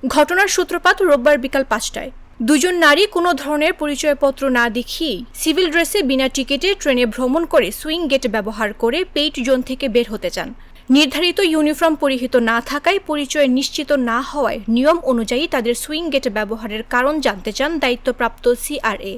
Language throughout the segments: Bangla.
ঘটনার সূত্রপাত রোববার বিকাল ৫টায়। দুজন নারী কোনো ধরনের পরিচয়পত্র না দেখিয়েই সিভিল ড্রেসে বিনা টিকিটে ট্রেনে ভ্রমণ করে সুইং গেট ব্যবহার করে পেইড জোন থেকে বের হতে চান। নির্ধারিত ইউনিফর্ম পরিহিত না থাকায় পরিচয় নিশ্চিত না হওয়ায় নিয়ম অনুযায়ী তাদের সুইং গেট ব্যবহারের কারণ জানতে চান দায়িত্বপ্রাপ্ত সিআরএ।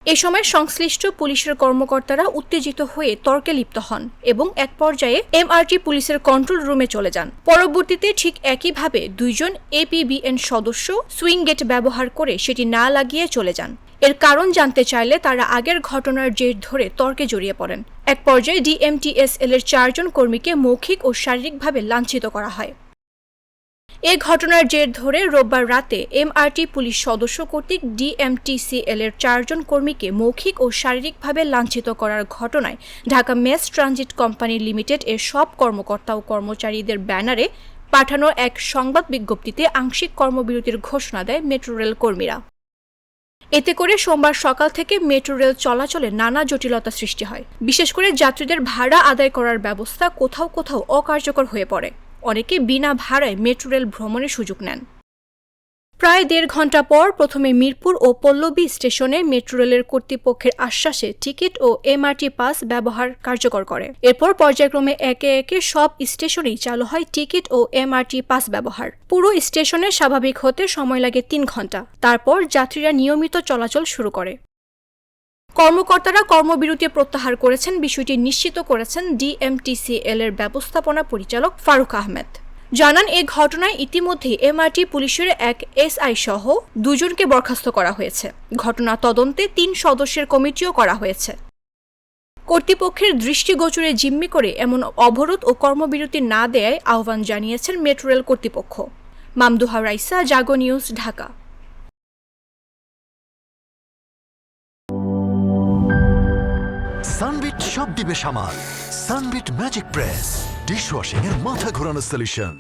এ সময় সংশ্লিষ্ট পুলিশের কর্মকর্তারা উত্তেজিত হয়ে তর্কে লিপ্ত হন এবং এক পর্যায়ে এমআরটি পুলিশের কন্ট্রোল রুমে চলে যান। পরবর্তীতে ঠিক একইভাবে দুইজন এপিবিএন সদস্য সুইং গেট ব্যবহার করে সেটি না লাগিয়ে চলে যান। এর কারণ জানতে চাইলে তারা আগের ঘটনার জের ধরে তর্কে জড়িয়ে পড়েন। এক পর্যায়ে ডিএমটিএসএল এর ৪ জন কর্মীকে মৌখিক ও শারীরিকভাবে লাঞ্ছিত করা হয়। এ ঘটনার জের ধরে রোববার রাতে এমআরটি পুলিশ সদস্য কর্তৃক ডিএমটিসিএল এর ৪ জন কর্মীকে মৌখিক ও শারীরিকভাবে লাঞ্ছিত করার ঘটনায় Dhaka mace transit company limited এর সব কর্মকর্তা ও কর্মচারীদের ব্যানারে পাঠানো এক সংবাদ বিজ্ঞপ্তিতে আংশিক কর্মবিরতির ঘোষণা দেয় মেট্রো রেল কর্মীরা। এতে করে সোমবার সকাল থেকে মেট্রো রেল চলাচলে নানা জটিলতা সৃষ্টি হয়। বিশেষ করে যাত্রীদের ভাড়া আদায় করার ব্যবস্থা কোথাও কোথাও অকার্যকর হয়ে পড়ে। অনেকে বিনা ভাড়ায় মেট্রো রেল ভ্রমণের সুযোগ নেন। প্রায় ১.৫ ঘণ্টা পর প্রথমে মিরপুর ও পল্লবী স্টেশনে মেট্রো রেলের কর্তৃপক্ষের আশ্বাসে টিকিট ও এমআরটি পাস ব্যবহার কার্যকর করে। এরপর পর্যায়ক্রমে একে একে সব স্টেশনেই চালু হয় টিকিট ও এমআরটি পাস ব্যবহার। পুরো স্টেশনে স্বাভাবিক হতে সময় লাগে ৩ ঘণ্টা। তারপর যাত্রীরা নিয়মিত চলাচল শুরু করে। কর্মকর্তারা কর্মবিরতি প্রত্যাহার করেছেন, বিষয়টি নিশ্চিত করেছেন ডিএমটিসিএল এর ব্যবস্থাপনা পরিচালক ফারুক আহমেদ। জানান, এ ঘটনায় ইতিমধ্যে এমআরটি পুলিশের এক এসআই সহ ২ জনকে বরখাস্ত করা হয়েছে। ঘটনা তদন্তে ৩ সদস্যের কমিটিও করা হয়েছে। কর্তৃপক্ষের দৃষ্টিগোচরে জিম্মি করে এমন অবরোধ ও কর্মবিরতি না দেয়ায় আহ্বান জানিয়েছেন মেট্রো রেল কর্তৃপক্ষ। মামদুহা রাইসা, জাগো নিউজ, ঢাকা। সানবিট সব দিবে সামাল। সানবিট ম্যাজিক প্রেস ডিশওয়াশিং এর মাথা ঘোরানো সলিউশন।